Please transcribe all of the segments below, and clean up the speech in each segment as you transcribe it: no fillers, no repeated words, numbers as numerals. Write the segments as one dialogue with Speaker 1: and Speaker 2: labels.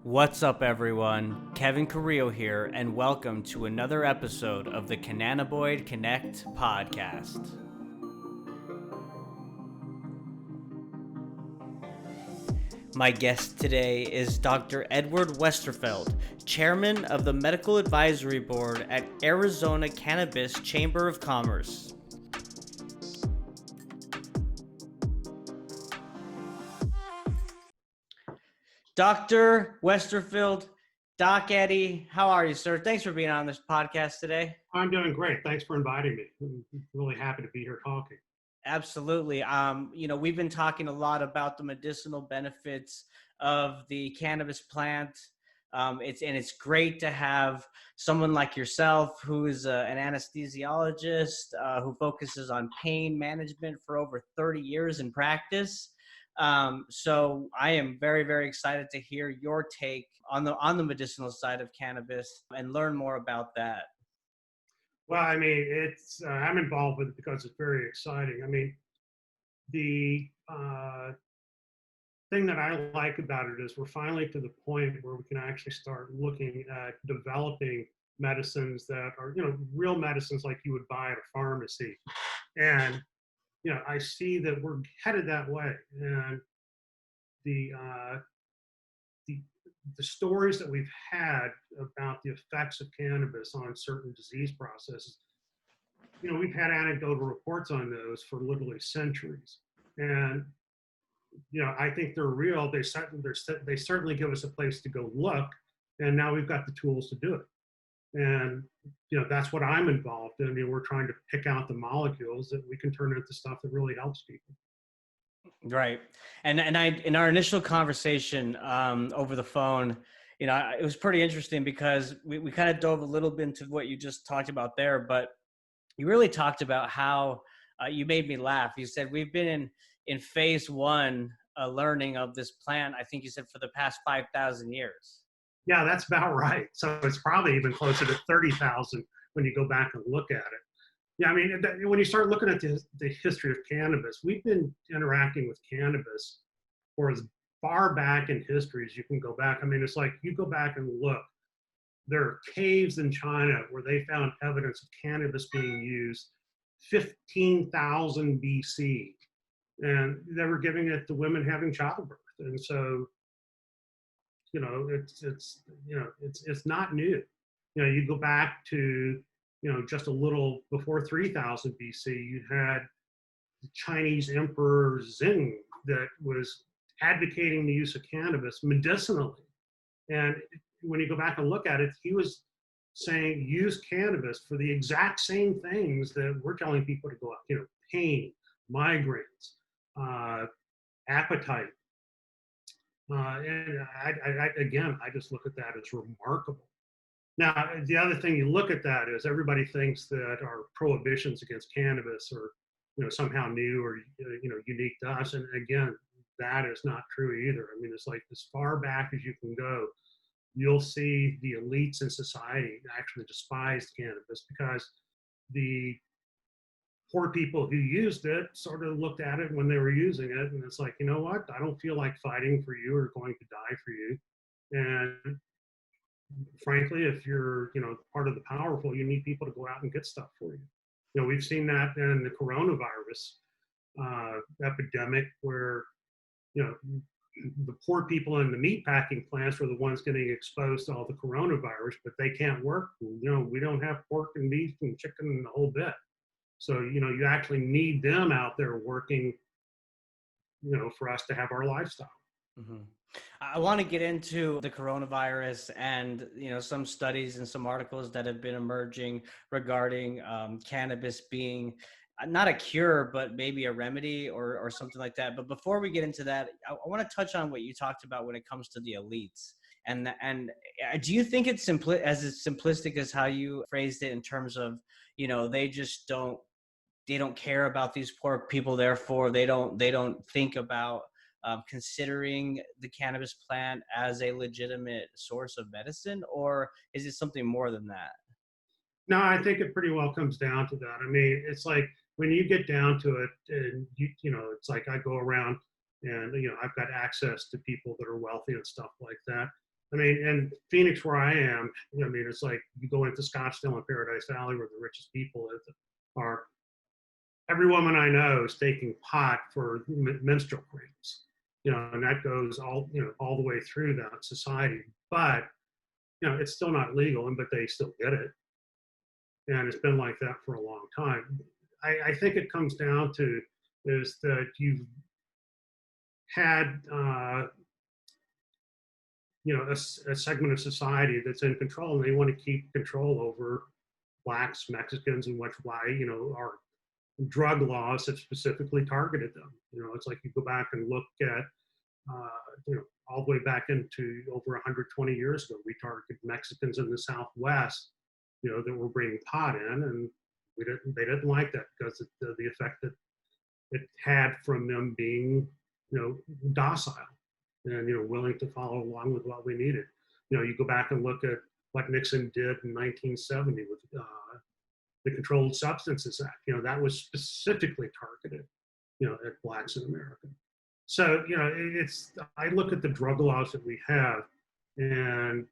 Speaker 1: What's up, everyone? Kevin Carrillo here, and welcome to another episode of the Cannabinoid Connect podcast. My guest today is Dr. Edward Westerfield, chairman of the Medical Advisory Board at Arizona Cannabis Chamber of Commerce. Dr. Westerfield, Doc Eddie, how are you, sir? Thanks for being on this podcast today.
Speaker 2: I'm doing great. Thanks for inviting me. I'm really happy to be here talking.
Speaker 1: Absolutely. We've been talking a lot about the medicinal benefits of the cannabis plant. It's great to have someone like yourself who is an anesthesiologist who focuses on pain management for over 30 years in practice. So I am very, very excited to hear your take on the medicinal side of cannabis and learn more about that.
Speaker 2: Well, I mean, I'm involved with it because it's very exciting. I mean, the thing that I like about it is we're finally to the point where we can actually start looking at developing medicines that are, real medicines like you would buy at a pharmacy. And, I see that we're headed that way. And the the stories that we've had about the effects of cannabis on certain disease processes, we've had anecdotal reports on those for literally centuries. And, I think they're real. They certainly give us a place to go look. And now we've got the tools to do it. And, that's what I'm involved in. I mean, we're trying to pick out the molecules that we can turn into stuff that really helps people.
Speaker 1: Right. And I, in our initial conversation over the phone, it was pretty interesting because we kind of dove a little bit into what you just talked about there, but you really talked about how you made me laugh. You said we've been in phase one learning of this plant. I think you said for the past 5,000 years.
Speaker 2: Yeah, that's about right. So it's probably even closer to 30,000 when you go back and look at it. Yeah, I mean, when you start looking at the history of cannabis, we've been interacting with cannabis for as far back in history as you can go back. I mean, it's like you go back and look. There are caves in China where they found evidence of cannabis being used 15,000 BC, and they were giving it to women having childbirth. And so, it's not new. You go back to just a little before 3000 BC, you had the Chinese Emperor Xing that was advocating the use of cannabis medicinally. And when you go back and look at it, he was saying use cannabis for the exact same things that we're telling people to go out, pain, migraines, appetite. And I just look at that as remarkable. Now, the other thing you look at that is everybody thinks that our prohibitions against cannabis are, somehow new or, unique to us. And again, that is not true either. I mean, it's like as far back as you can go, you'll see the elites in society actually despised cannabis because the poor people who used it sort of looked at it when they were using it. And it's like, you know what? I don't feel like fighting for you or going to die for you. And frankly, if you're, part of the powerful, you need people to go out and get stuff for you. We've seen that in the coronavirus epidemic where, the poor people in the meat packing plants were the ones getting exposed to all the coronavirus, but they can't work. We don't have pork and beef and chicken and the whole bit. So, you actually need them out there working, for us to have our lifestyle.
Speaker 1: Mm-hmm. I want to get into the coronavirus and, some studies and some articles that have been emerging regarding cannabis being not a cure, but maybe a remedy or something like that. But before we get into that, I want to touch on what you talked about when it comes to the elites. And do you think it's as simplistic as how you phrased it in terms of, they just they don't care about these poor people, therefore they don't think about considering the cannabis plant as a legitimate source of medicine, or is it something more than that?
Speaker 2: No, I think it pretty well comes down to that. I mean, it's like when you get down to it, and it's like I go around and I've got access to people that are wealthy and stuff like that. I mean, in Phoenix, where I am, I mean, it's like you go into Scottsdale and Paradise Valley, where the richest people are. Every woman I know is taking pot for menstrual cramps, and that goes all the way through that society. But it's still not legal, but they still get it, and it's been like that for a long time. I think it comes down to is that you've had a segment of society that's in control, and they want to keep control over blacks, Mexicans, and which why our drug laws have specifically targeted them. It's like you go back and look at all the way back into over 120 years ago, we targeted Mexicans in the Southwest, that were bringing pot in, and they didn't like that because of the effect that it had from them being, docile and, willing to follow along with what we needed. You go back and look at what Nixon did in 1970 with the Controlled Substances Act. That was specifically targeted, at blacks in America. So, I look at the drug laws that we have, and,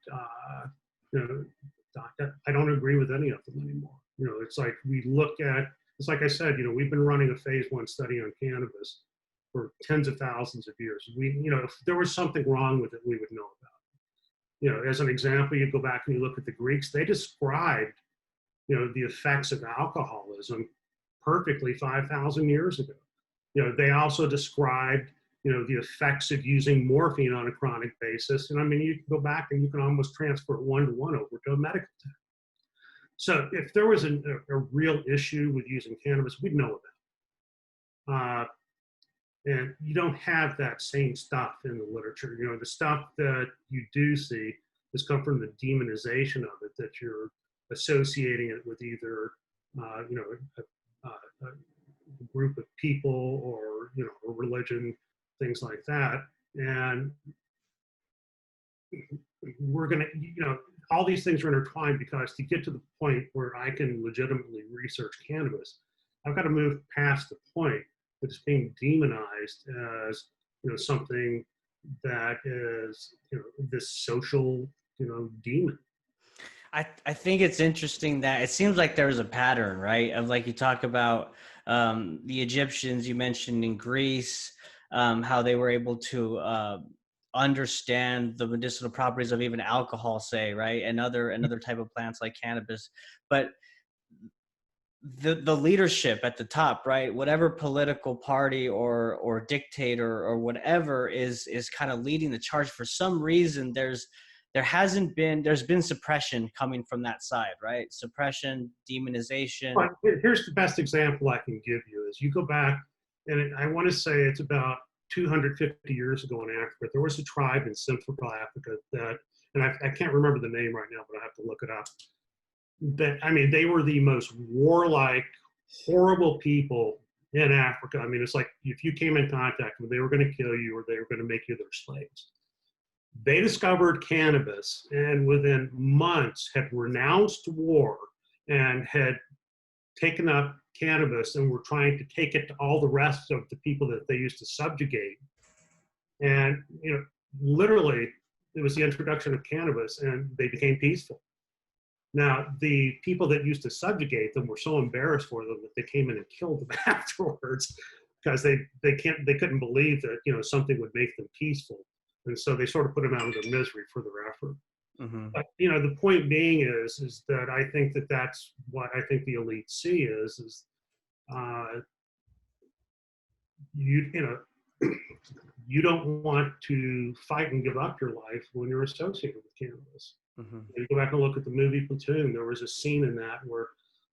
Speaker 2: I don't agree with any of them anymore. It's like it's like I said, we've been running a phase 1 study on cannabis for tens of thousands of years. If there was something wrong with it, we would know about it. As an example, you go back and you look at the Greeks, they described, the effects of alcoholism perfectly 5,000 years ago. They also described, the effects of using morphine on a chronic basis. And I mean, you can go back and you can almost transfer it 1-to-1 over to a medical tech. So if there was a real issue with using cannabis, we'd know about it. And you don't have that same stuff in the literature. The stuff that you do see has come from the demonization of it, that you're associating it with either, a group of people or, a religion, things like that. And we're going to, all these things are intertwined, because to get to the point where I can legitimately research cannabis, I've got to move past the point that it's being demonized as, something that is, this social, demon.
Speaker 1: I think it's interesting that it seems like there's a pattern, right? Of like you talk about the Egyptians you mentioned in Greece, how they were able to understand the medicinal properties of even alcohol, say, right, and other type of plants like cannabis. But the leadership at the top, right, whatever political party or dictator or whatever is kind of leading the charge, for some reason there's been suppression coming from that side, right? Suppression, demonization.
Speaker 2: But here's the best example I can give you is you go back, and I want to say it's about 250 years ago in Africa. There was a tribe in Central Africa that, and I can't remember the name right now, but I have to look it up. They were the most warlike, horrible people in Africa. I mean, it's like if you came in contact with them, they were going to kill you or they were going to make you their slaves. They discovered cannabis and within months had renounced war and had taken up cannabis and were trying to take it to all the rest of the people that they used to subjugate. And, literally, it was the introduction of cannabis and they became peaceful. Now, the people that used to subjugate them were so embarrassed for them that they came in and killed them afterwards, because they couldn't believe that, something would make them peaceful. And so they sort of put them out of their misery for their effort.
Speaker 1: Mm-hmm.
Speaker 2: But, the point being is that I think that's what I think the elite see is you don't want to fight and give up your life when you're associated with cannabis. Mm-hmm. You go back and look at the movie Platoon. There was a scene in that where,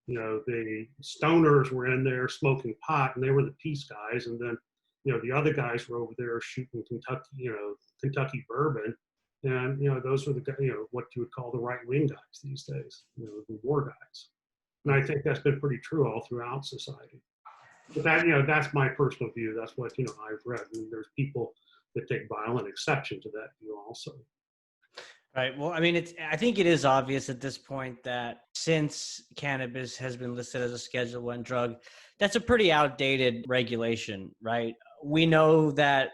Speaker 2: the stoners were in there smoking pot, and they were the peace guys, and then, the other guys were over there shooting Kentucky bourbon, and those were the what you would call the right-wing guys these days, the war guys. And I think that's been pretty true all throughout society. But that's my personal view. That's what I've read. And there's people that take violent exception to that view also.
Speaker 1: Right. Well, I mean, I think it is obvious at this point that since cannabis has been listed as a Schedule I drug, that's a pretty outdated regulation, right? We know that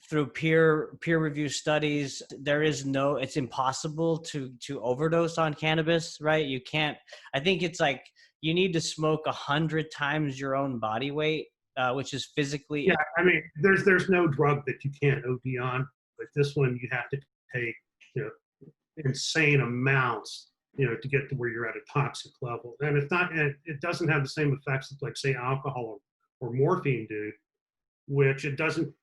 Speaker 1: through peer review studies, it's impossible to overdose on cannabis, right? You can't. I think it's like you need to smoke 100 times your own body weight, which is physically.
Speaker 2: Yeah, I mean, there's no drug that you can't OD on, but this one you have to take, you know, insane amounts, you know, to get to where you're at a toxic level. And it's not, and it doesn't have the same effects that, like, say, alcohol or morphine do, which it doesn't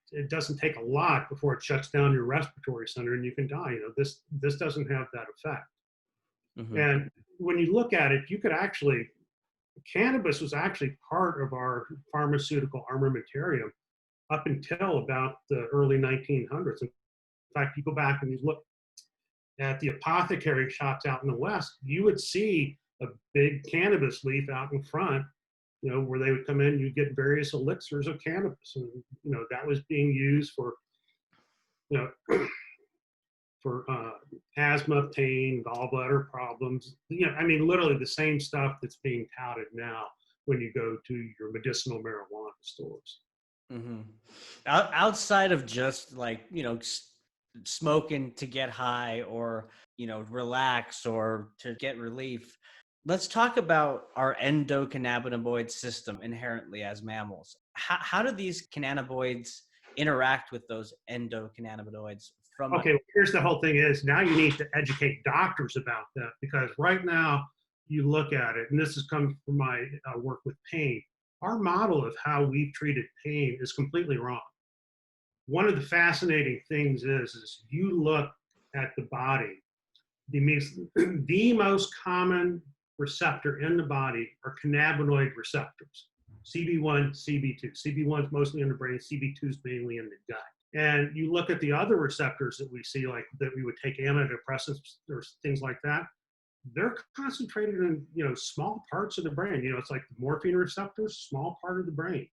Speaker 2: take a lot before it shuts down your respiratory center and you can die. You know, this doesn't have that effect.
Speaker 1: Mhm.
Speaker 2: And when you look at it, you could actually, cannabis was actually part of our pharmaceutical armamentarium up until about the early 1900s. In fact, you go back and you look at the apothecary shops out in the West, you would see a big cannabis leaf out in front, you know, where they would come in, you get various elixirs of cannabis. And, you know, that was being used for, you know, for asthma, pain, gallbladder problems. You know, I mean, literally the same stuff that's being touted now when you go to your medicinal marijuana stores.
Speaker 1: Hmm. Outside of just like, smoking to get high or, relax or to get relief, let's talk about our endocannabinoid system inherently as mammals. How do these cannabinoids interact with those endocannabinoids from?
Speaker 2: Okay, here's the whole thing is now you need to educate doctors about that, because right now you look at it, and this has come from my work with pain. Our model of how we've treated pain is completely wrong. One of the fascinating things is you look at the body, the most common receptor in the body are cannabinoid receptors, CB1, CB2. CB1 is mostly in the brain, CB2 is mainly in the gut. And you look at the other receptors that we see, like that we would take antidepressants or things like that, they're concentrated in, you know, small parts of the brain. You know, it's like the morphine receptors, small part of the brain.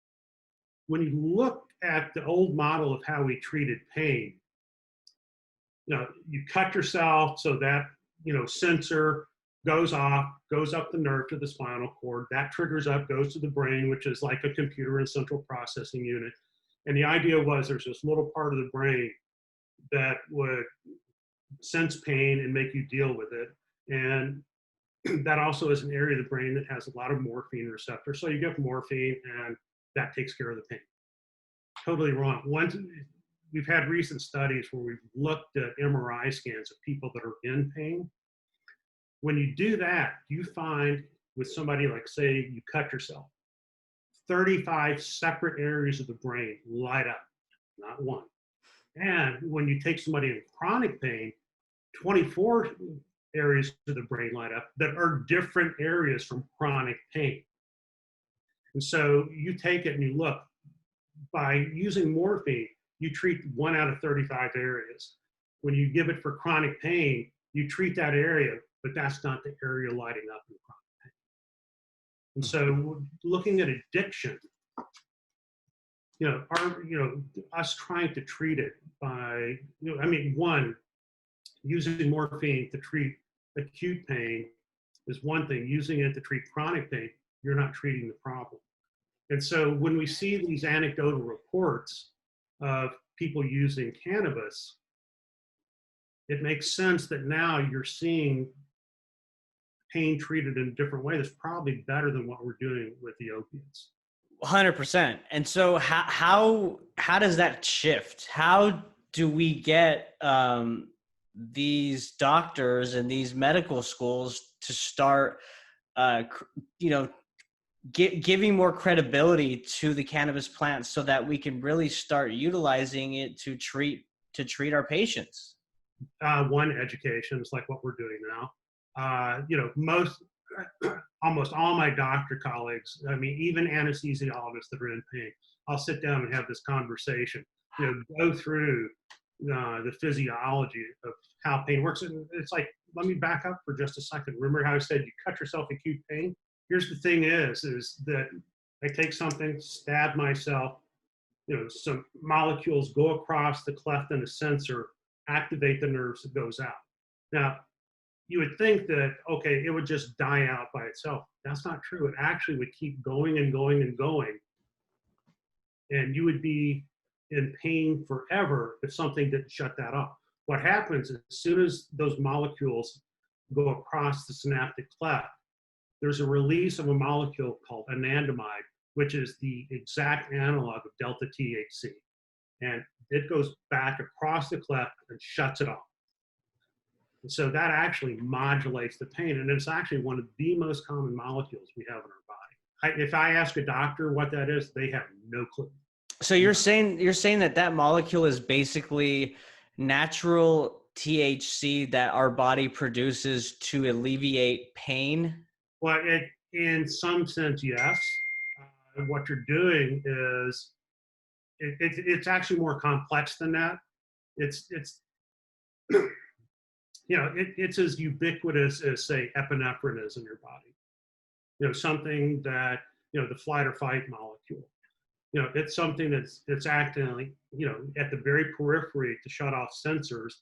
Speaker 2: When you look at the old model of how we treated pain, you know, you cut yourself so that, you know, sensor goes off, goes up the nerve to the spinal cord, that triggers up, goes to the brain, which is like a computer and central processing unit. And the idea was there's this little part of the brain that would sense pain and make you deal with it. And that also is an area of the brain that has a lot of morphine receptors. So you get morphine and that takes care of the pain. Totally wrong. We've had recent studies where we've looked at MRI scans of people that are in pain. When you do that, you find with somebody like, say, you cut yourself, 35 separate areas of the brain light up, not one. And when you take somebody in chronic pain, 24 areas of the brain light up that are different areas from chronic pain. And so you take it and you look, by using morphine, you treat 1 out of 35 areas. When you give it for chronic pain, you treat that area, but that's not the area lighting up in chronic pain. And so looking at addiction, us trying to treat it by, one, using morphine to treat acute pain is one thing. Using it to treat chronic pain, you're not treating the problem. And so when we see these anecdotal reports of people using cannabis, it makes sense that now you're seeing pain treated in a different way that's probably better than what we're doing with the opiates.
Speaker 1: 100%. And so how does that shift? How do we get these doctors and these medical schools to start, giving more credibility to the cannabis plant so that we can really start utilizing it to treat our patients?
Speaker 2: One, education is like what we're doing now. Almost all my doctor colleagues, I mean, even anesthesiologists that are in pain, I'll sit down and have this conversation, go through the physiology of how pain works. And it's like, let me back up for just a second. Remember how I said you cut yourself acute pain? Here's the thing is that I take something, stab myself, some molecules go across the cleft in the sensor, activate the nerves, it goes out. Now, you would think that, okay, it would just die out by itself. That's not true. It actually would keep going and going and going. And you would be in pain forever if something didn't shut that off. What happens is, as soon as those molecules go across the synaptic cleft, there's a release of a molecule called anandamide, which is the exact analog of delta THC. And it goes back across the cleft and shuts it off. And so that actually modulates the pain. And it's actually one of the most common molecules we have in our body. If I ask a doctor what that is, they have no clue.
Speaker 1: So you're saying that molecule is basically natural THC that our body produces to alleviate pain?
Speaker 2: Well, in some sense, yes. What you're doing is it's actually more complex than that. It's it's as ubiquitous as, say, epinephrine is in your body. Something that, the flight or fight molecule. It's something that's acting, at the very periphery to shut off sensors.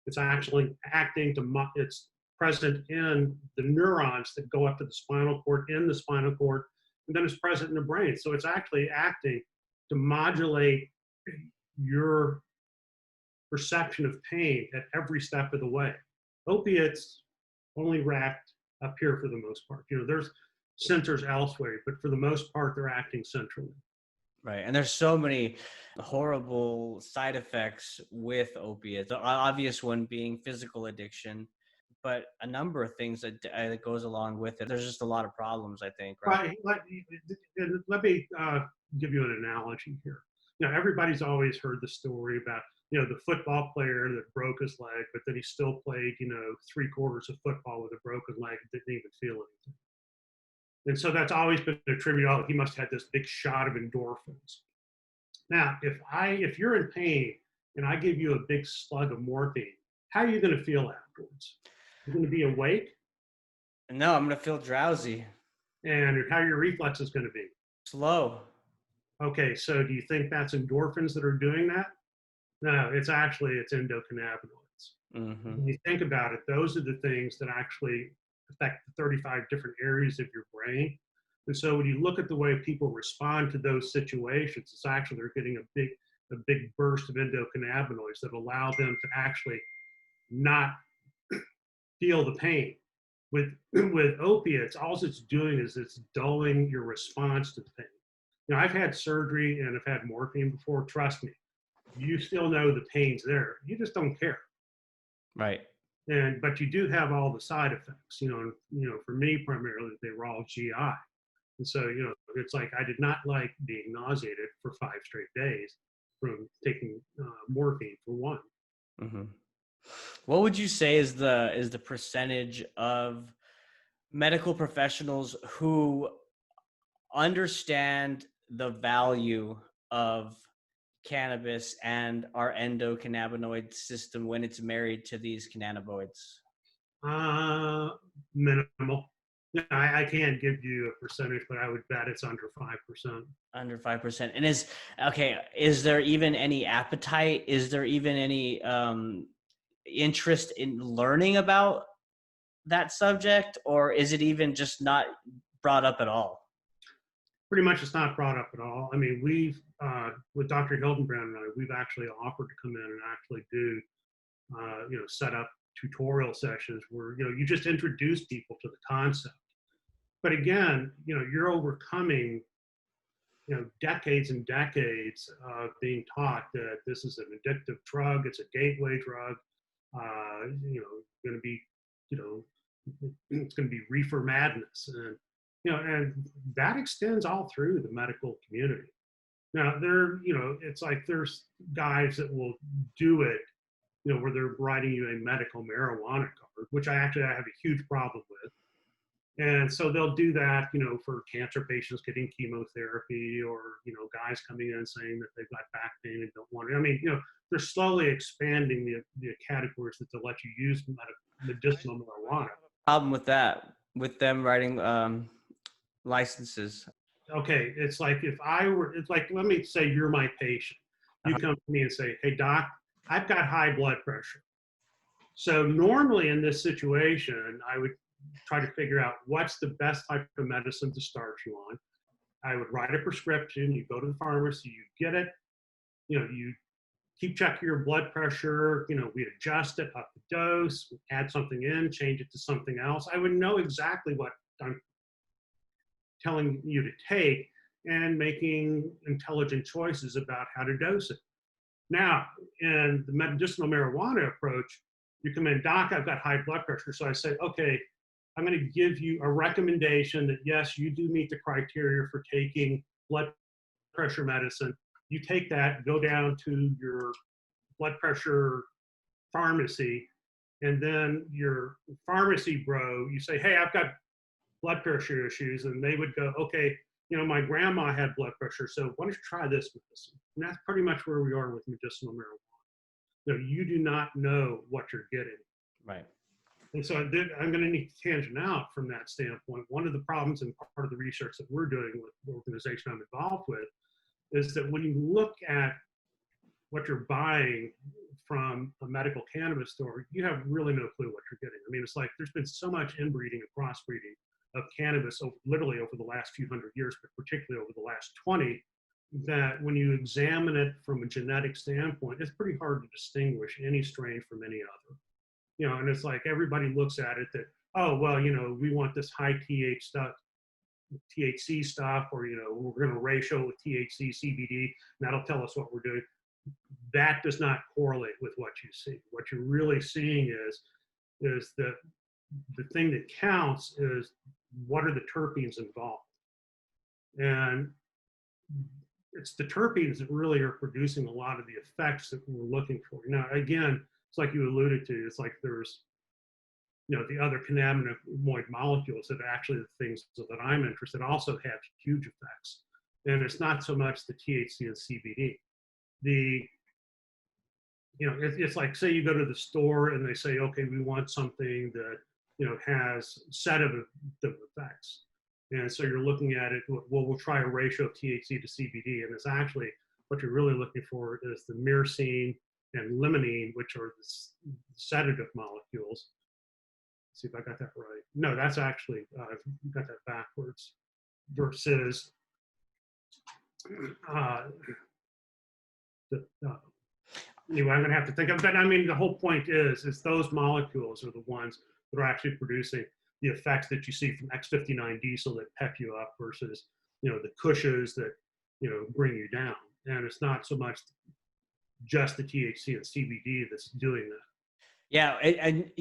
Speaker 2: It's actually acting it's present in the neurons that go up to the spinal cord, in the spinal cord, and then it's present in the brain. So it's actually acting to modulate your perception of pain at every step of the way. Opiates only act up here for the most part. There's centers elsewhere, but for the most part, they're acting centrally.
Speaker 1: Right. And there's so many horrible side effects with opiates. The obvious one being physical addiction, but a number of things that goes along with it. There's just a lot of problems, I think. Right.
Speaker 2: Let me give you an analogy here. Everybody's always heard the story about, the football player that broke his leg, but then he still played, 3/4 of football with a broken leg and didn't even feel anything. And so that's always been attributed, oh, he must have had this big shot of endorphins. Now, if you're in pain and I give you a big slug of morphine, how are you going to feel afterwards? You're going to be awake?
Speaker 1: No, I'm going to feel drowsy.
Speaker 2: And how are your reflexes going to be?
Speaker 1: Slow.
Speaker 2: Okay, so do you think that's endorphins that are doing that? No, it's endocannabinoids.
Speaker 1: Mm-hmm.
Speaker 2: When you think about it, those are the things that actually affect the 35 different areas of your brain. And so when you look at the way people respond to those situations, it's actually they're getting a big burst of endocannabinoids that allow them to actually not feel the pain. With opiates, all it's doing is it's dulling your response to the pain. I've had surgery and I've had morphine before. Trust me, you still know the pain's there. You just don't care.
Speaker 1: Right.
Speaker 2: But you do have all the side effects. For me primarily, they were all GI. And so, it's like I did not like being nauseated for 5 straight days from taking morphine, for one.
Speaker 1: Mm-hmm. What would you say is the percentage of medical professionals who understand the value of cannabis and our endocannabinoid system when it's married to these cannabinoids?
Speaker 2: Minimal. I can't give you a percentage, but I would bet it's under 5%.
Speaker 1: Under 5%. And is there even any appetite? Is there even any interest in learning about that subject, or is it even just not brought up at all?
Speaker 2: Pretty much it's not brought up at all. I mean, we've, with Dr. Hildenbrand and I, we've actually offered to come in and actually do, set up tutorial sessions where, you just introduce people to the concept. But again, you're overcoming, decades and decades of being taught that this is an addictive drug, it's a gateway drug, going to be, it's going to be reefer madness. And that extends all through the medical community. Now, it's like there's guys that will do it, where they're writing you a medical marijuana card, which I have a huge problem with. And so they'll do that, for cancer patients getting chemotherapy, or, guys coming in saying that they've got back pain and don't want it. I mean, they're slowly expanding the categories that they'll let you use medicinal marijuana.
Speaker 1: Problem with that, with them writing licenses.
Speaker 2: Okay, it's like let me say you're my patient. You come to me and say, hey, doc, I've got high blood pressure. So normally in this situation, I would try to figure out what's the best type of medicine to start you on. I would write a prescription, you go to the pharmacy, you get it, You keep checking your blood pressure, we'd adjust it, up the dose, add something in, change it to something else. I would know exactly what I'm telling you to take and making intelligent choices about how to dose it. Now, in the medicinal marijuana approach, you come in, doc, I've got high blood pressure. So I say, okay, I'm going to give you a recommendation that yes, you do meet the criteria for taking blood pressure medicine. You take that, go down to your blood pressure pharmacy, and then your pharmacy bro, you say, hey, I've got blood pressure issues, and they would go, okay, my grandma had blood pressure, so why don't you try this medicine? And that's pretty much where we are with medicinal marijuana. You do not know what you're getting.
Speaker 1: Right.
Speaker 2: And so I'm going to need to tangent out from that standpoint. One of the problems and part of the research that we're doing with the organization I'm involved with is that when you look at what you're buying from a medical cannabis store, you have really no clue what you're getting. I mean, it's like there's been so much inbreeding and crossbreeding of cannabis literally over the last few hundred years, but particularly over the last 20, that when you examine it from a genetic standpoint, it's pretty hard to distinguish any strain from any other. And it's like everybody looks at it that, oh, well, we want this high THC stuff, or, we're going to ratio with THC, CBD, and that'll tell us what we're doing. That does not correlate with what you see. What you're really seeing is that the thing that counts is what are the terpenes involved. And it's the terpenes that really are producing a lot of the effects that we're looking for. Now, again, it's like you alluded to, it's like there's, the other cannabinoid molecules that are actually the things that I'm interested in also have huge effects. And it's not so much the THC and CBD. It's like, say you go to the store and they say, okay, we want something that, has sedative effects. And so you're looking at it, well, we'll try a ratio of THC to CBD. And it's actually, what you're really looking for is the myrcene and limonene, which are the sedative molecules. Let's see if I got that right. No, that's actually, I've got that backwards. Versus anyway, I'm going to have to think of it. But I mean, the whole point is those molecules are the ones that are actually producing the effects that you see from X59 diesel that pep you up versus, the cushes that, bring you down. And it's not so much just the THC and CBD that's doing that.
Speaker 1: Yeah, and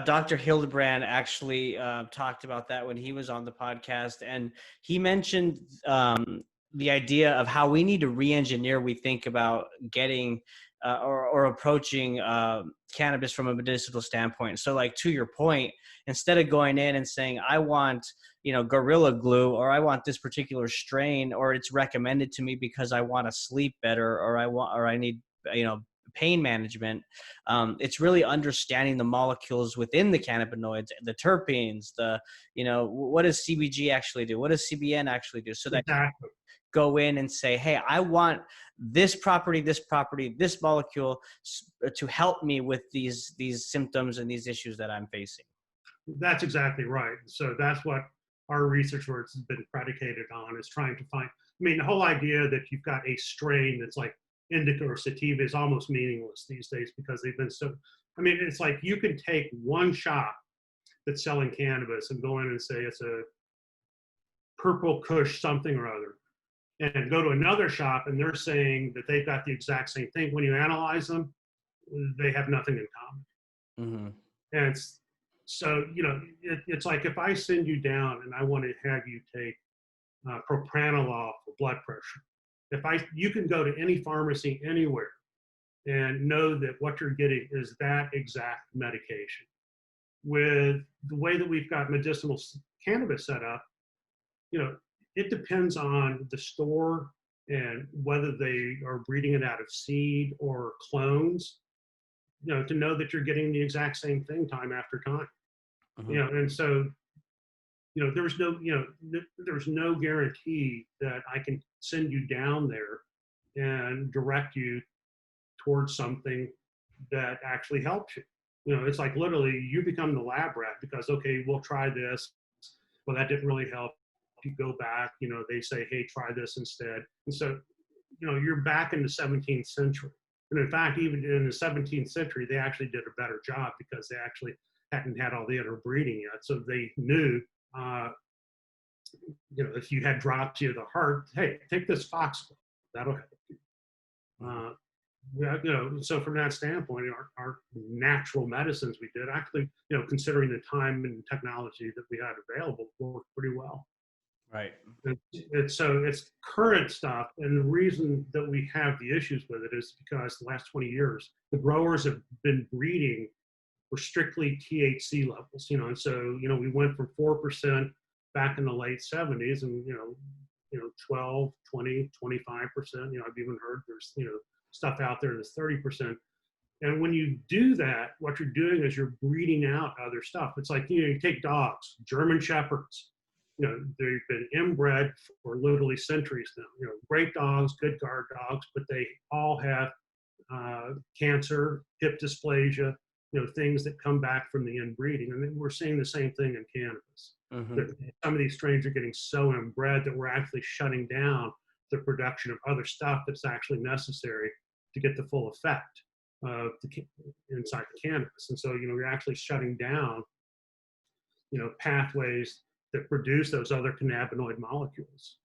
Speaker 1: Dr. Hildebrand actually talked about that when he was on the podcast, and he mentioned the idea of how we need to re-engineer. We think about getting or approaching cannabis from a medicinal standpoint. So, like to your point, instead of going in and saying, "I want Gorilla Glue," or "I want this particular strain," or "it's recommended to me because I want to sleep better," or I need pain management. It's really understanding the molecules within the cannabinoids, the terpenes, what does CBG actually do? What does CBN actually do? So that
Speaker 2: exactly.
Speaker 1: Go in and say, hey, I want this property, this molecule to help me with these symptoms and these issues that I'm facing.
Speaker 2: That's exactly right. So that's what our research work has been predicated on, is trying to find, the whole idea that you've got a strain that's like indica or sativa is almost meaningless these days, because they've been so, it's like you can take one shop that's selling cannabis and go in and say it's a purple kush something or other, and go to another shop and they're saying that they've got the exact same thing. When you analyze them, they have nothing in common. Mm-hmm. And so, it's like if I send you down and I want to have you take propranolol for blood pressure, you can go to any pharmacy anywhere and know that what you're getting is that exact medication. With the way that we've got medicinal cannabis set up, it depends on the store and whether they are breeding it out of seed or clones, to know that you're getting the exact same thing time after time. Mm-hmm. And so, there's no guarantee that I can send you down there and direct you towards something that actually helps you. It's like literally you become the lab rat because, okay, we'll try this. Well, that didn't really help. You go back, they say, hey, try this instead. And so, you're back in the 17th century. And in fact, even in the 17th century, they actually did a better job because they actually hadn't had all the interbreeding yet. So they knew, if you had dropsy of the heart, hey, take this foxglove. That'll help you. So from that standpoint, our natural medicines we did actually, considering the time and technology that we had available, worked pretty well.
Speaker 1: Right.
Speaker 2: So it's current stuff, and the reason that we have the issues with it is because the last 20 years, the growers have been breeding for strictly THC levels, and so, we went from 4% back in the late 70s, and, 12, 20, 25%, I've even heard there's, stuff out there that's 30%. And when you do that, what you're doing is you're breeding out other stuff. It's like, you take dogs, German Shepherds, they've been inbred for literally centuries now. Great dogs, good guard dogs, but they all have cancer, hip dysplasia, things that come back from the inbreeding. And then we're seeing the same thing in cannabis.
Speaker 1: Mm-hmm.
Speaker 2: Some of these strains are getting so inbred that we're actually shutting down the production of other stuff that's actually necessary to get the full effect of inside the cannabis. And so, you're actually shutting down, pathways that produce those other cannabinoid molecules,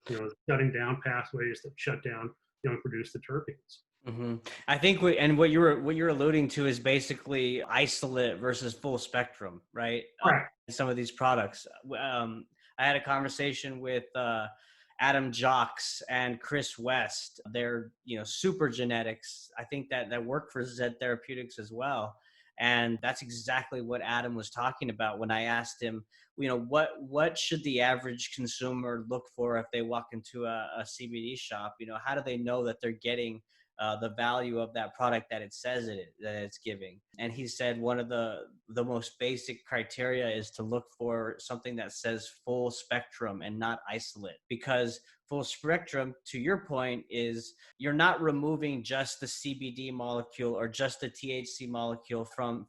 Speaker 2: shutting down pathways that shut down, and produce the terpenes.
Speaker 1: Mm-hmm. I think what you're alluding to is basically isolate versus full spectrum, right?
Speaker 2: Right.
Speaker 1: Some of these products. I had a conversation with Adam Jocks and Chris West. They're super genetics. I think that work for Zed Therapeutics as well. And that's exactly what Adam was talking about when I asked him, what should the average consumer look for if they walk into a CBD shop? How do they know that they're getting the value of that product that it says that it's giving? And he said one of the most basic criteria is to look for something that says full spectrum and not isolate, because full spectrum, to your point, is you're not removing just the CBD molecule or just the THC molecule from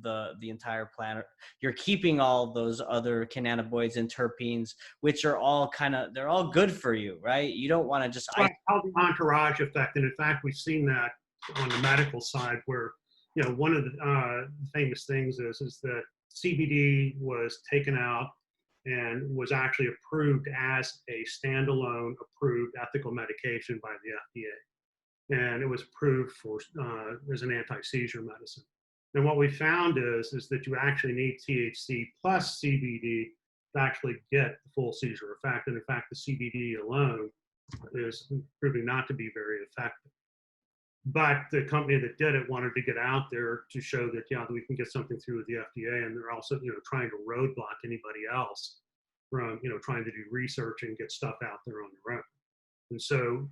Speaker 1: the entire plant. You're keeping all those other cannabinoids and terpenes, which are all they're all good for you, right? You don't want to just
Speaker 2: the entourage effect. And in fact, we've seen that on the medical side where, one of the famous things is that CBD was taken out and was actually approved as a standalone approved ethical medication by the FDA. And it was approved for as an anti-seizure medicine. And what we found is that you actually need THC plus CBD to actually get the full seizure effect. And in fact, the CBD alone is proving not to be very effective. But the company that did it wanted to get out there to show that, we can get something through with the FDA, and they're also, trying to roadblock anybody else from, trying to do research and get stuff out there on their own. And so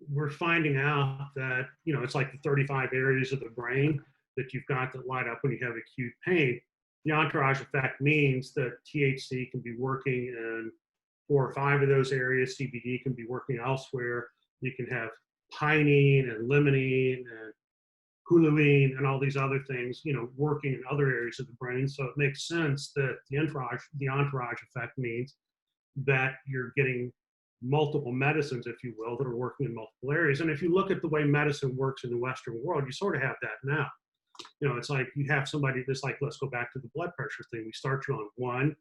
Speaker 2: we're finding out that, it's like the 35 areas of the brain that you've got that light up when you have acute pain. The entourage effect means that THC can be working in 4 or 5 of those areas. CBD can be working elsewhere. You can have pinene and limonene and huluene and all these other things, working in other areas of the brain. So it makes sense that the entourage effect means that you're getting multiple medicines, if you will, that are working in multiple areas. And if you look at the way medicine works in the Western world, you sort of have that now. It's like you have somebody that's like, let's go back to the blood pressure thing. We start you on one,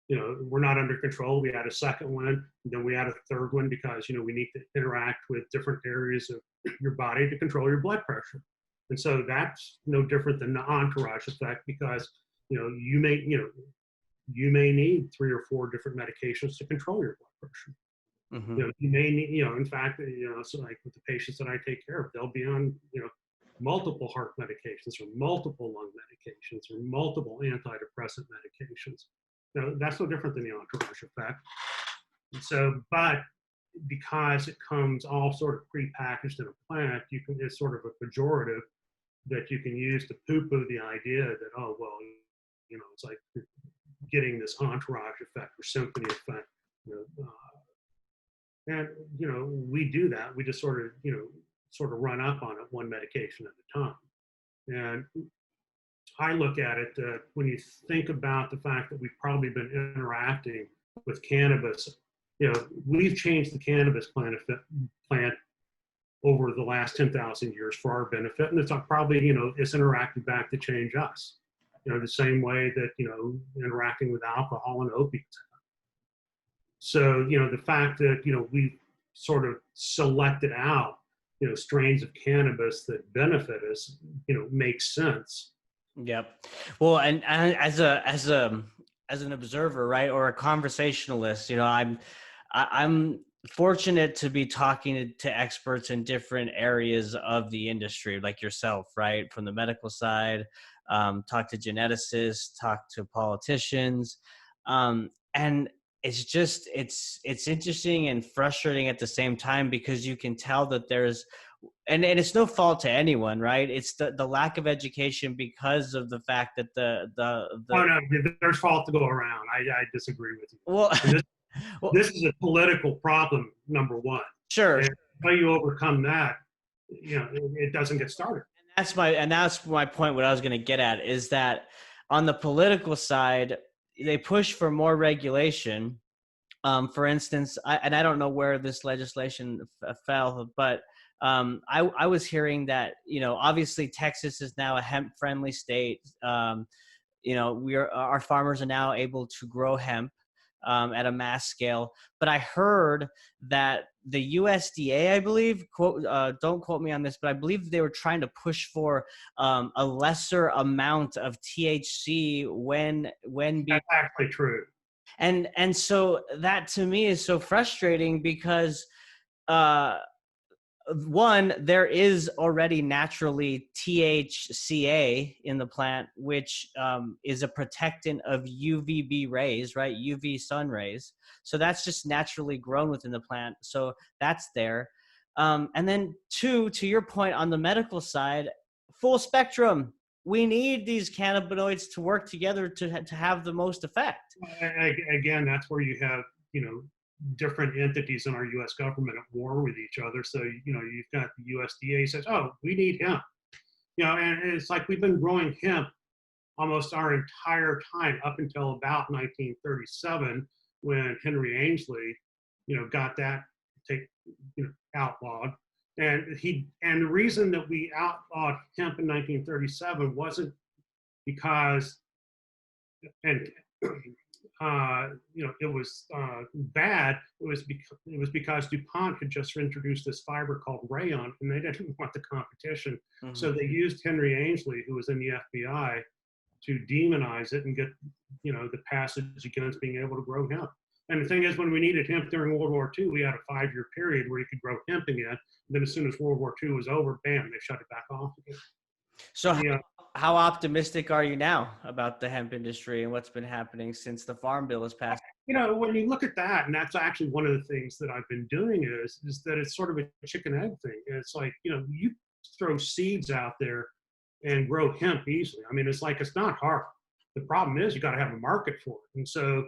Speaker 2: we're not under control. We add a second one, then we add a third one because, we need to interact with different areas of your body to control your blood pressure. And so that's no different than the entourage effect because, you may need 3 or 4 different medications to control your blood pressure.
Speaker 1: Mm-hmm.
Speaker 2: You may need, in fact, so like with the patients that I take care of, they'll be on, multiple heart medications or multiple lung medications or multiple antidepressant medications. That's no different than the entourage effect. And so, but because it comes all sort of prepackaged in a plant, it's sort of a pejorative that you can use to poo-poo the idea that, oh, well, it's like you're getting this entourage effect or symphony effect. And, we do that. We just sort of run up on it one medication at a time. And I look at it when you think about the fact that we've probably been interacting with cannabis we've changed the cannabis plant over the last 10,000 years for our benefit, and it's probably, it's interacted back to change us. The same way that, interacting with alcohol and opiates. So, the fact that, we've sort of selected out, strains of cannabis that benefit us, makes sense.
Speaker 1: Yep. Well, and as an observer, right, or a conversationalist, I'm fortunate to be talking to experts in different areas of the industry, like yourself, right, from the medical side. Talk to geneticists, talk to politicians, and it's interesting and frustrating at the same time, because you can tell that there's, and it's no fault to anyone, right? It's the lack of education, because of the fact that
Speaker 2: Oh no, there's fault to go around. I disagree with you.
Speaker 1: well,
Speaker 2: And this
Speaker 1: well,
Speaker 2: this is a political problem, number one.
Speaker 1: sure.
Speaker 2: And how you overcome that, it doesn't get started.
Speaker 1: That's my point. What I was going to get at is that on the political side, they push for more regulation. For instance, I don't know where this legislation fell, but I was hearing that, obviously Texas is now a hemp-friendly state. Our farmers are now able to grow hemp at a mass scale. But I heard that the USDA, I believe, don't quote me on this, but I believe they were trying to push for a lesser amount of THC when
Speaker 2: That's actually true.
Speaker 1: and so that to me is so frustrating, because one, there is already naturally THCA in the plant, which is a protectant of UVB rays, right? UV sun rays. So that's just naturally grown within the plant. So that's there. And then two, to your point on the medical side, full spectrum. We need these cannabinoids to work together to have the most effect.
Speaker 2: Again, that's where you have, different entities in our U.S. government at war with each other. So, you've got the USDA says, oh, we need hemp. And it's like we've been growing hemp almost our entire time up until about 1937, when Henry Ainsley, got that outlawed. And the reason that we outlawed hemp in 1937 wasn't because, and it was bad. It was because DuPont had just introduced this fiber called rayon, and they didn't want the competition. Mm-hmm. So they used Henry Ainsley, who was in the FBI, to demonize it and get, the passage against being able to grow hemp. And the thing is, when we needed hemp during World War II, we had a 5-year period where you could grow hemp again. And then as soon as World War II was over, bam, they shut it back off again.
Speaker 1: So how optimistic are you now about the hemp industry and what's been happening since the Farm Bill has passed?
Speaker 2: When you look at that, and that's actually one of the things that I've been doing is that it's sort of a chicken egg thing. It's like, you throw seeds out there and grow hemp easily. I mean, it's not hard. The problem is you got to have a market for it. And so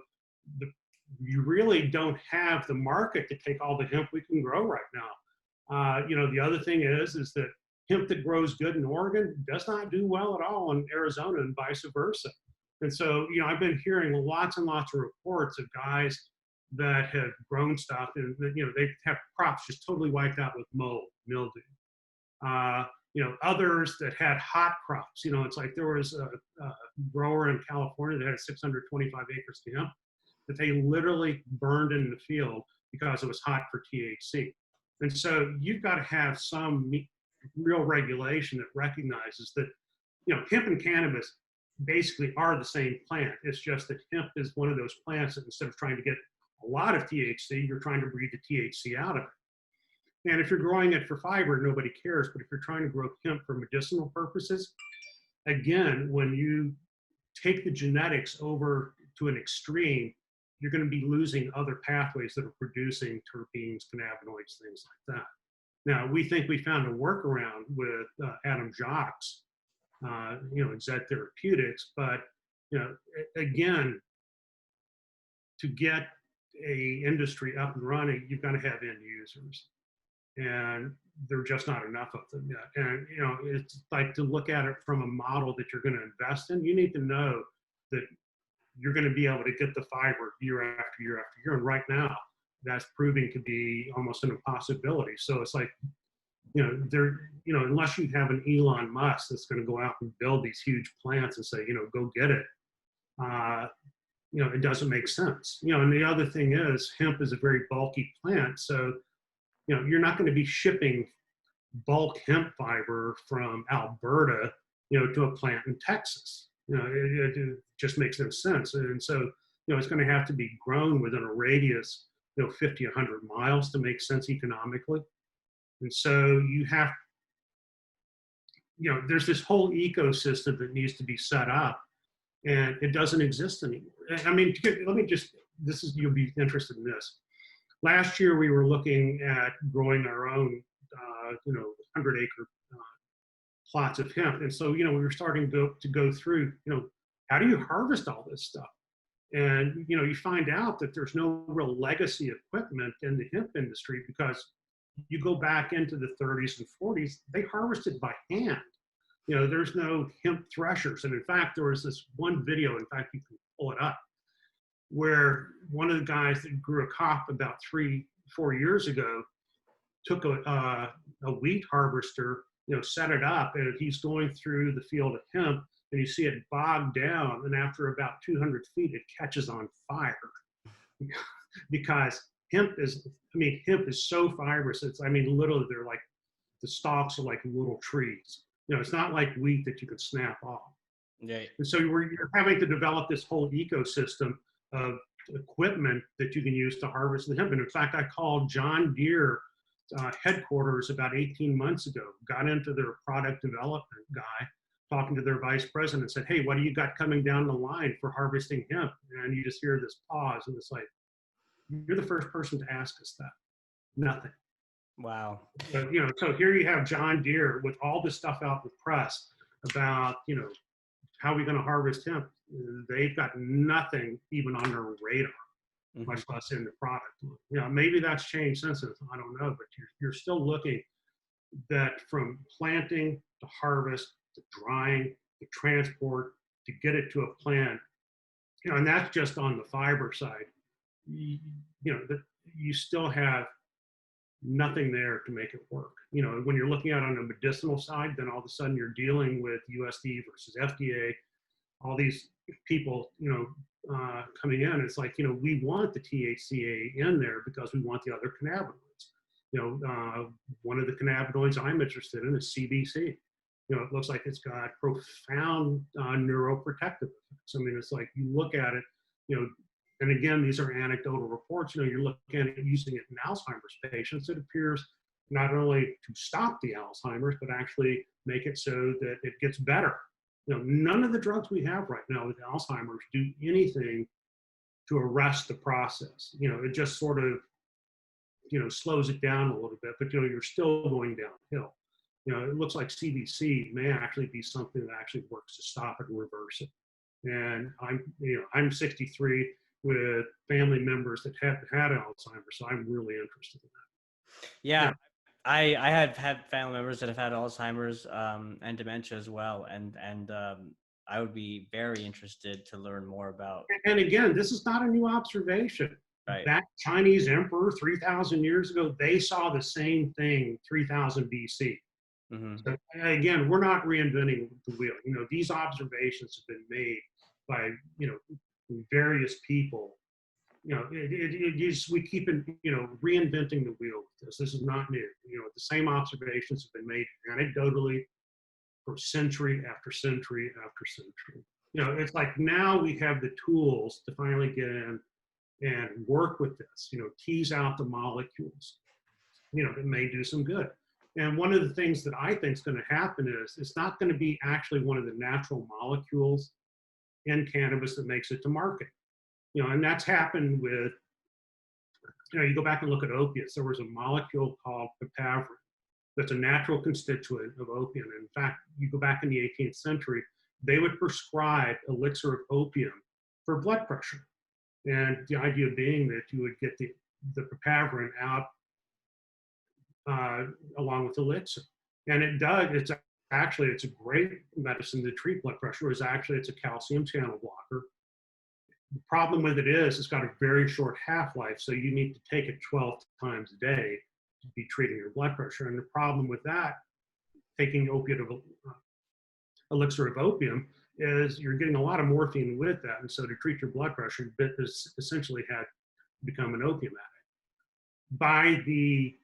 Speaker 2: you really don't have the market to take all the hemp we can grow right now. The other thing is that hemp that grows good in Oregon does not do well at all in Arizona, and vice versa. And so, I've been hearing lots and lots of reports of guys that have grown stuff and, they have crops just totally wiped out with mold, mildew. Others that had hot crops, it's like there was a grower in California that had 625 acres of hemp that they literally burned in the field because it was hot for THC. And so you've got to have some real regulation that recognizes that, hemp and cannabis basically are the same plant. It's just that hemp is one of those plants that instead of trying to get a lot of THC, you're trying to breathe the THC out of it. And if you're growing it for fiber, nobody cares. But if you're trying to grow hemp for medicinal purposes, again, when you take the genetics over to an extreme, you're going to be losing other pathways that are producing terpenes, cannabinoids, things like that. Now, we think we found a workaround with Adam Jacques, in Zed Therapeutics, but, again, to get a industry up and running, you've got to have end users. And there are just not enough of them yet. And, it's like to look at it from a model that you're going to invest in, you need to know that you're going to be able to get the fiber year after year after year. And right now, that's proving to be almost an impossibility. So it's like, unless you have an Elon Musk that's going to go out and build these huge plants and say, go get it, it doesn't make sense. And the other thing is hemp is a very bulky plant. So, you're not going to be shipping bulk hemp fiber from Alberta, to a plant in Texas. It just makes no sense. And so, it's going to have to be grown within a radius, 50, 100 miles to make sense economically. And so you have, there's this whole ecosystem that needs to be set up, and it doesn't exist anymore. I mean, you'll be interested in this. Last year, we were looking at growing our own, 100-acre plots of hemp. And so, we were starting to go through, how do you harvest all this stuff? And, you find out that there's no real legacy equipment in the hemp industry, because you go back into the 30s and 40s, they harvested by hand. There's no hemp threshers. And in fact, there was this one video, in fact, you can pull it up, where one of the guys that grew a crop about 3-4 years ago took a wheat harvester, set it up, and he's going through the field of hemp, and you see it bogged down, and after about 200 feet, it catches on fire. Because hemp is so fibrous. Literally, they're like, the stalks are like little trees. It's not like wheat that you can snap off.
Speaker 1: Yeah.
Speaker 2: And so you're having to develop this whole ecosystem of equipment that you can use to harvest the hemp. And in fact, I called John Deere headquarters about 18 months ago, got into their product development guy, talking to their vice president, and said, hey, what do you got coming down the line for harvesting hemp? And you just hear this pause, and it's like, you're the first person to ask us that. Nothing.
Speaker 1: Wow.
Speaker 2: So, so here you have John Deere with all this stuff out in the press about, how are we going to harvest hemp? They've got nothing even on their radar, much less in the product. Maybe that's changed since then. I don't know, but you're still looking that from planting to harvest to drying to transport to get it to a plant, and that's just on the fiber side. You still have nothing there to make it work. When you're looking at on the medicinal side, then all of a sudden you're dealing with USD versus FDA, all these people, coming in. It's like, we want the THCA in there because we want the other cannabinoids. One of the cannabinoids I'm interested in is CBC. It looks like it's got profound neuroprotective effects. It's like, you look at it, and again, these are anecdotal reports. You're looking at it, using it in Alzheimer's patients. It appears not only to stop the Alzheimer's, but actually make it so that it gets better. None of the drugs we have right now with Alzheimer's do anything to arrest the process. It just sort of, slows it down a little bit, but you're still going downhill. It looks like CBC may actually be something that actually works to stop it and reverse it. And I'm 63 with family members that have had Alzheimer's, so I'm really interested in that.
Speaker 1: Yeah. I have had family members that have had Alzheimer's and dementia as well, and I would be very interested to learn more about.
Speaker 2: And again, this is not a new observation.
Speaker 1: Right.
Speaker 2: That Chinese emperor 3,000 years ago, they saw the same thing 3,000 BC. So again, we're not reinventing the wheel. These observations have been made by various people. We keep reinventing the wheel with this. This is not new. The same observations have been made anecdotally for century after century after century. It's like now we have the tools to finally get in and work with this. Tease out the molecules. That may do some good. And one of the things that I think is going to happen is it's not going to be actually one of the natural molecules in cannabis that makes it to market. And that's happened with, you go back and look at opiates. There was a molecule called papaverine that's a natural constituent of opium. And in fact, you go back in the 18th century, they would prescribe elixir of opium for blood pressure. And the idea being that you would get the papaverine out along with elixir. And it does, it's a great medicine to treat blood pressure. It's a calcium channel blocker. The problem with it is it's got a very short half-life, so you need to take it 12 times a day to be treating your blood pressure. And the problem with that, taking elixir of opium, is you're getting a lot of morphine with that. And so to treat your blood pressure, you essentially had to become an opium addict. By the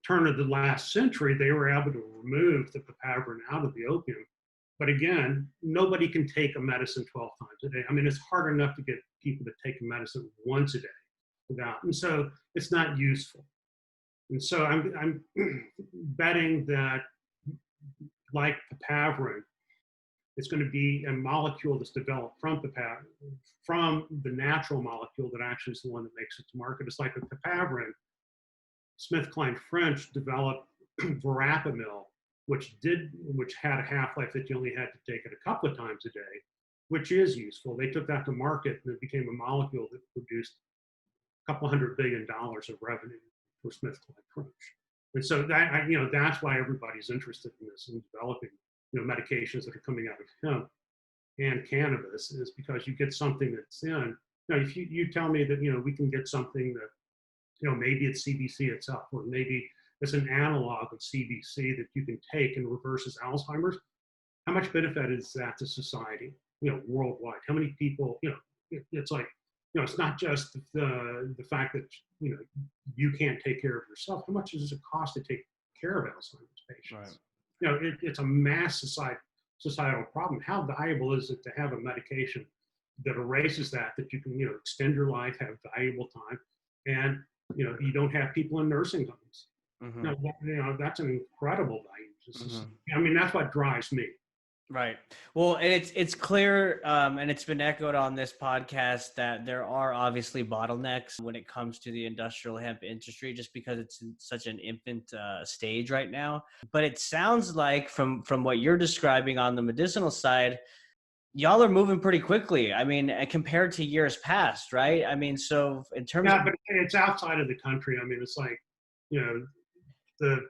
Speaker 2: turn of the last century, they were able to remove the papaverine out of the opium. But again, nobody can take a medicine 12 times a day. I mean, it's hard enough to get people to take a medicine once a day without, and so it's not useful. And so I'm betting that, like papaverine, it's going to be a molecule that's developed from the natural molecule that actually is the one that makes it to market. It's like with papaverine, SmithKline French developed verapamil, which had a half-life that you only had to take it a couple of times a day, which is useful. They took that to market and it became a molecule that produced a couple $100 billion of revenue for SmithKline French. And so that's why everybody's interested in this and developing, medications that are coming out of hemp and cannabis, is because you get something that's in. If you tell me that, we can get something that, maybe it's CBC itself, or maybe it's an analog of CBC that you can take and reverses Alzheimer's, how much benefit is that to society, worldwide? How many people, it's like, it's not just the fact that, you can't take care of yourself. How much does it cost to take care of Alzheimer's patients? Right. It's a mass societal problem. How valuable is it to have a medication that erases that you can, extend your life, have valuable time, and, you don't have people in nursing homes. Mm-hmm. That's an incredible value. Mm-hmm. I mean, that's what drives me.
Speaker 1: Right. Well, and it's clear, and it's been echoed on this podcast, that there are obviously bottlenecks when it comes to the industrial hemp industry, just because it's in such an infant stage right now. But it sounds like from what you're describing on the medicinal side, y'all are moving pretty quickly. I mean, compared to years past, right? I mean, so in terms
Speaker 2: of... but it's outside of the country. I mean, it's like, the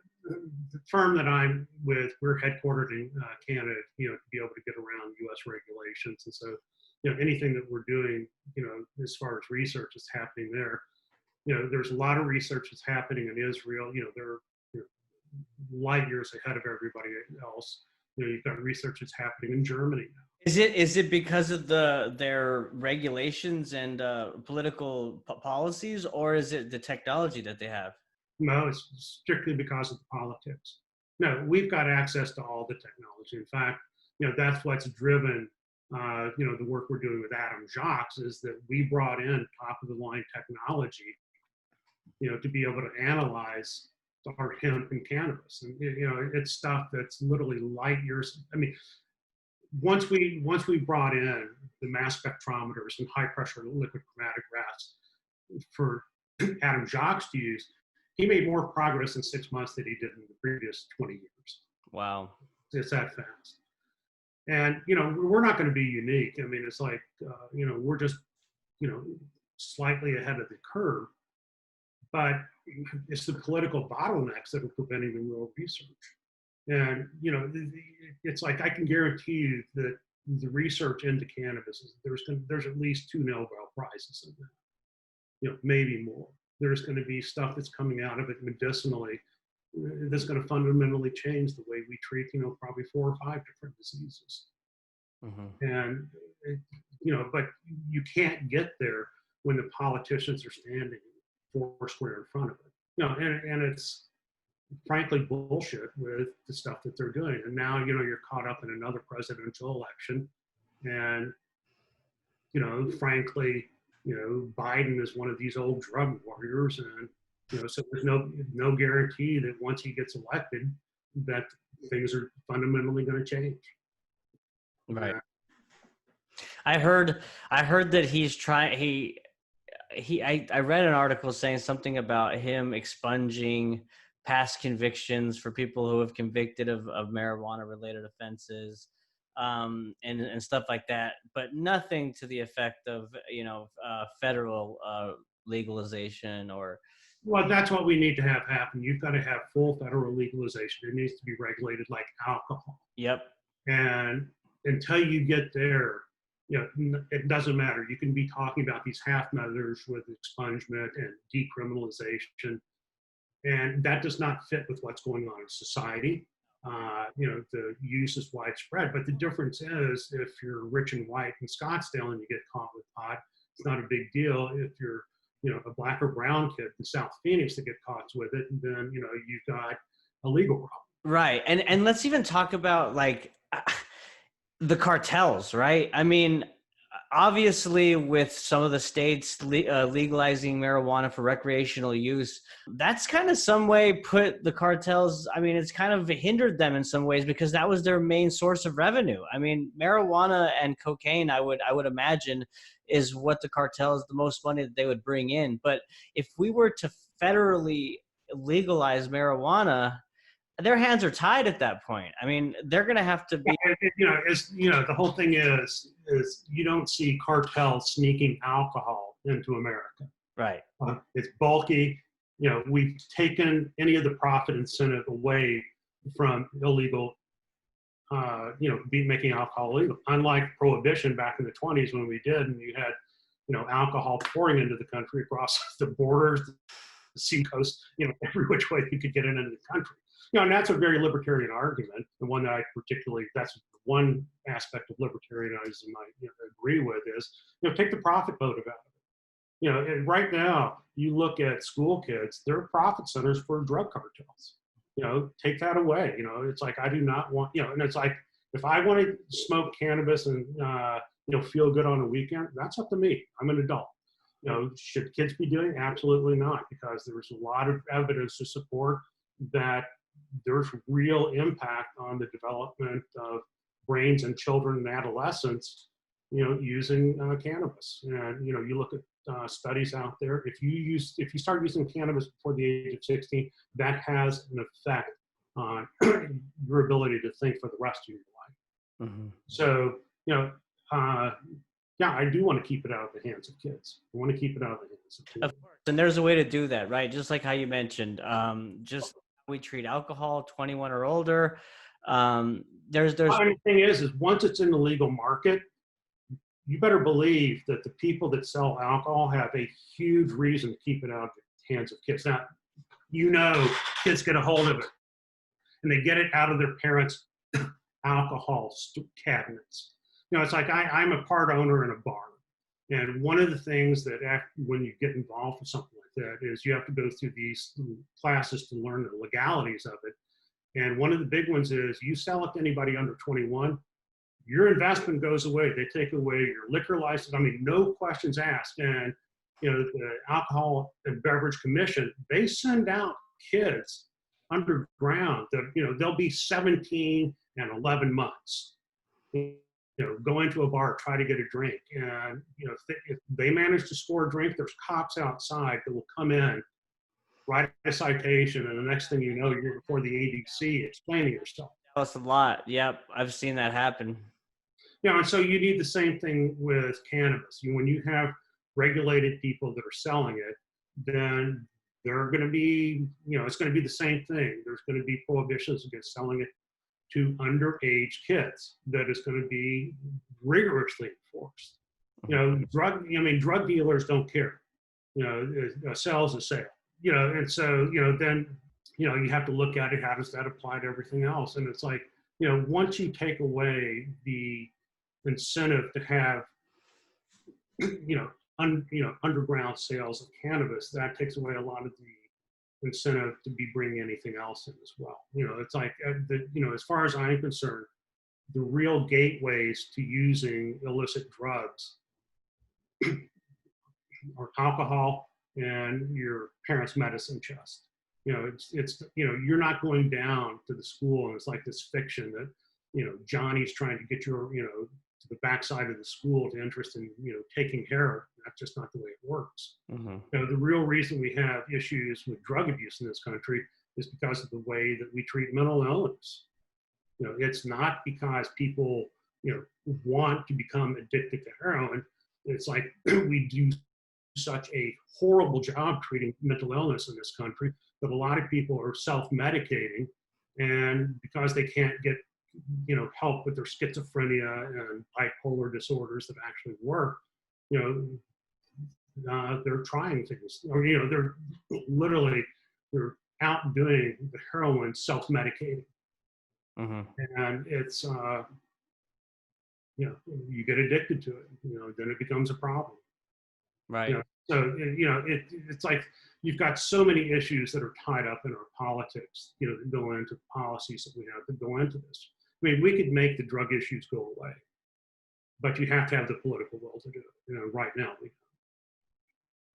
Speaker 2: firm that I'm with, we're headquartered in Canada, to be able to get around U.S. regulations. And so, anything that we're doing, as far as research is happening there. There's a lot of research that's happening in Israel. They're light years ahead of everybody else. You've got research that's happening in Germany now.
Speaker 1: Is it because of their regulations and political policies, or is it the technology that they have?
Speaker 2: No, it's strictly because of the politics. No, we've got access to all the technology. In fact, that's what's driven, the work we're doing with Adam Jacques, is that we brought in top of the line technology, to be able to analyze our hemp and cannabis. And, it's stuff that's literally light years. I mean, once we brought in the mass spectrometers and high pressure liquid chromatic rats for Adam Jacques to use, he made more progress in 6 months than he did in the previous 20 years.
Speaker 1: Wow.
Speaker 2: It's that fast. And, we're not going to be unique. I mean, it's like, we're just, slightly ahead of the curve. But it's the political bottlenecks that are preventing the real research. And, it's like, I can guarantee you that the research into cannabis, there's at least 2 Nobel Prizes in there, maybe more. There's going to be stuff that's coming out of it medicinally that's going to fundamentally change the way we treat, probably 4 or 5 different diseases. Mm-hmm. And, but you can't get there when the politicians are standing 4 square in front of it. And it's frankly bullshit with the stuff that they're doing. And now, you're caught up in another presidential election. And, frankly, Biden is one of these old drug warriors, and so there's no guarantee that once he gets elected that things are fundamentally going to change.
Speaker 1: Right. I heard that he's trying. I read an article saying something about him expunging past convictions for people who have convicted of marijuana related offenses. And stuff like that, but nothing to the effect of, federal legalization or.
Speaker 2: Well, that's what we need to have happen. You've got to have full federal legalization. It needs to be regulated like alcohol.
Speaker 1: Yep.
Speaker 2: And until you get there, it doesn't matter. You can be talking about these half measures with expungement and decriminalization, and that does not fit with what's going on in society. The use is widespread, but the difference is if you're rich and white in Scottsdale and you get caught with pot, it's not a big deal. If you're, a black or brown kid in South Phoenix that get caught with it, then, you've got a legal problem.
Speaker 1: Right. And let's even talk about like the cartels, right? I mean, obviously with some of the states legalizing marijuana for recreational use, that's kind of some way put the cartels, I mean, it's kind of hindered them in some ways because that was their main source of revenue. I mean, marijuana and cocaine, I would imagine, is what the cartels, the most money that they would bring in. But if we were to federally legalize marijuana, their hands are tied at that point. I mean, they're going to have to be.
Speaker 2: The whole thing is you don't see cartels sneaking alcohol into America.
Speaker 1: Right.
Speaker 2: It's bulky. We've taken any of the profit incentive away from illegal, making alcohol legal. Unlike prohibition back in the 20s when we did, and you had, alcohol pouring into the country across the borders, the seacoast, every which way you could get it into the country. And that's a very libertarian argument, and one that I that's one aspect of libertarianism I agree with is, take the profit motive out of it. And right now, you look at school kids, they're profit centers for drug cartels. Take that away. It's like, I do not want, and it's like, if I want to smoke cannabis and, feel good on a weekend, that's up to me. I'm an adult. Should kids be doing it? Absolutely not, because there's a lot of evidence to support that there's real impact on the development of brains in children and adolescents, using cannabis. And, you look at studies out there, if you start using cannabis before the age of 16, that has an effect on your ability to think for the rest of your life. Mm-hmm. So, I do want to keep it out of the hands of kids. I want to keep it out of the hands of kids.
Speaker 1: Of course. And there's a way to do that, right? Just like how you mentioned, just we treat alcohol, 21 or older. There's.
Speaker 2: The thing is once it's in the legal market, you better believe that the people that sell alcohol have a huge reason to keep it out of the hands of kids. Now, kids get a hold of it, and they get it out of their parents' alcohol cabinets. It's like I'm a part owner in a bar. And one of the things that when you get involved with something like that is you have to go through these classes to learn the legalities of it. And one of the big ones is you sell it to anybody under 21, your investment goes away. They take away your liquor license. I mean, no questions asked. And, the Alcohol and Beverage Commission, they send out kids underground that, they'll be 17 and 11 months. Go into a bar, try to get a drink. And, if they manage to score a drink, there's cops outside that will come in, write a citation, and the next thing you know, you're before the ADC explaining yourself.
Speaker 1: That's a lot. Yep, I've seen that happen.
Speaker 2: And so you need the same thing with cannabis. When you have regulated people that are selling it, then they're going to be, it's going to be the same thing. There's going to be prohibitions against selling it to underage kids that is going to be rigorously enforced. Drug dealers don't care. A sale's a sale. And so, then, you have to look at it. How does that apply to everything else? And it's like, once you take away the incentive to have, underground sales of cannabis, that takes away a lot of the incentive to be bringing anything else in as well. It's like, as far as I'm concerned, the real gateways to using illicit drugs are alcohol and your parents' medicine chest. You're not going down to the school and it's like this fiction that, Johnny's trying to get your, to the backside of the school to interest in, taking heroin. That's just not the way it works. Mm-hmm. The real reason we have issues with drug abuse in this country is because of the way that we treat mental illness. It's not because people, want to become addicted to heroin. It's like we do such a horrible job treating mental illness in this country that a lot of people are self-medicating, and because they can't get help with their schizophrenia and bipolar disorders that actually work, they're trying things, or they're literally they're outdoing the heroin, self-medicating,
Speaker 1: Mm-hmm.
Speaker 2: and it's you get addicted to it, then it becomes a problem.
Speaker 1: Right.
Speaker 2: So it's like you've got so many issues that are tied up in our politics, that go into policies that we have that go into this. I mean, we could make the drug issues go away, but you have to have the political will to do it. Right now we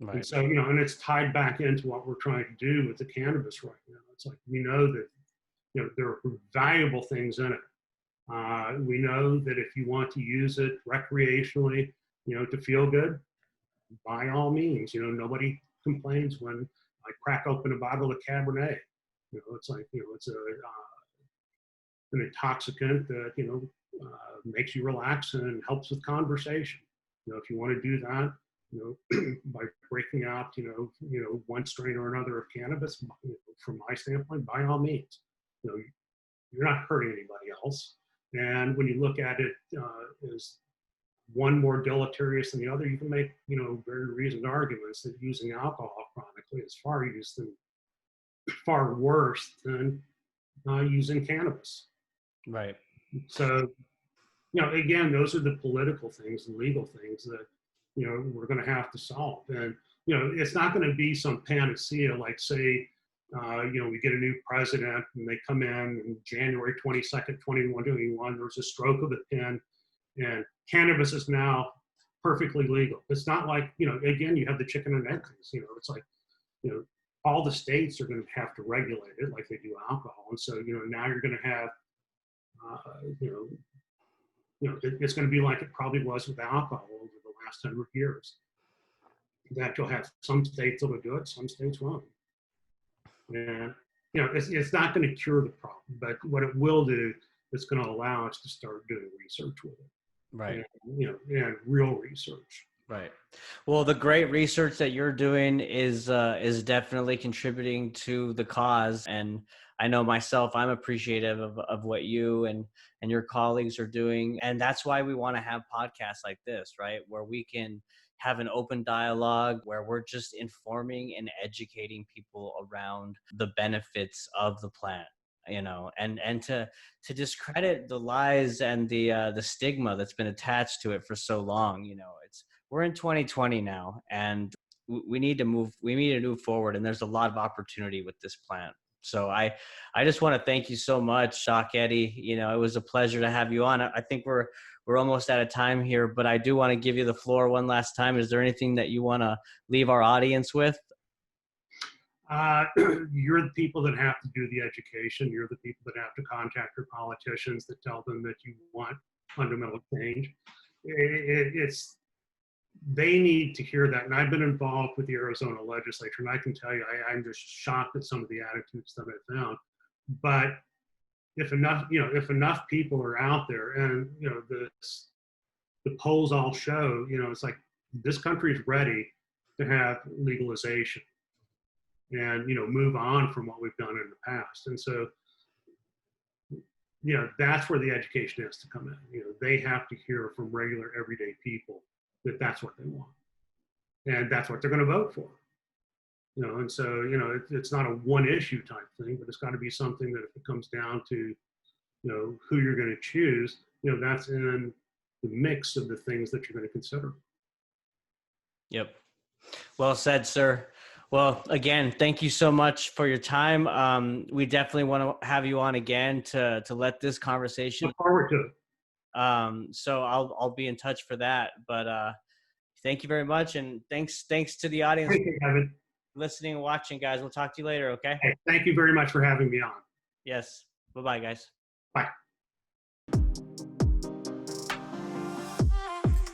Speaker 1: Right.
Speaker 2: And so, and it's tied back into what we're trying to do with the cannabis right now. It's like, we know that, there are valuable things in it. We know that if you want to use it recreationally, to feel good, by all means, nobody complains when I crack open a bottle of Cabernet. It's like, it's an intoxicant that, makes you relax and helps with conversation. If you want to do that, by breaking out, one strain or another of cannabis, from my standpoint, by all means, you're not hurting anybody else. And when you look at it as one more deleterious than the other, you can make, very reasoned arguments that using alcohol chronically is far worse than using cannabis.
Speaker 1: Right.
Speaker 2: So, again, those are the political things and legal things that, we're going to have to solve. And, it's not going to be some panacea, like say, we get a new president and they come in January 22nd, 2021, there's a stroke of a pen and cannabis is now perfectly legal. It's not like, again, you have the chicken and egg things, it's like, all the states are going to have to regulate it like they do alcohol. And so, now you're going to have, it's going to be like it probably was with alcohol over the last 100 years. That you'll have some states that will do it, some states won't. And, it's not going to cure the problem, but what it will do, it's going to allow us to start doing research with it.
Speaker 1: Right.
Speaker 2: And real research.
Speaker 1: Right. Well, the great research that you're doing is definitely contributing to the cause. And I know myself, I'm appreciative of what you and your colleagues are doing. And that's why we want to have podcasts like this, right? Where we can have an open dialogue, where we're just informing and educating people around the benefits of the plant, and to discredit the lies and the stigma that's been attached to it for so long. We're in 2020 now, and we need to move forward, and there's a lot of opportunity with this plant. So I just want to thank you so much, Doc Eddie. It was a pleasure to have you on. I think we're almost out of time here, but I do want to give you the floor one last time. Is there anything that you want to leave our audience with?
Speaker 2: You're the people that have to do the education. You're the people that have to contact your politicians that tell them that you want fundamental change. They need to hear that. And I've been involved with the Arizona legislature, and I can tell you, I'm just shocked at some of the attitudes that I found. But if enough people are out there, and the polls all show, it's like this country is ready to have legalization and move on from what we've done in the past. And so that's where the education has to come in. They have to hear from regular everyday people that that's what they want, and that's what they're going to vote for. And so it's not a one issue type thing, but it's got to be something that if it comes down to who you're going to choose, that's in the mix of the things that you're going to consider.
Speaker 1: Yep. Well said, sir. Well, again, thank you so much for your time. We definitely want to have you on again to let this conversation.
Speaker 2: Look forward to it.
Speaker 1: So I'll be in touch for that. But thank you very much, and thanks to the audience
Speaker 2: for
Speaker 1: listening and watching, guys. We'll talk to you later. Okay.
Speaker 2: Hey, thank you very much for having me on.
Speaker 1: Yes. Bye-bye, guys.
Speaker 2: Bye.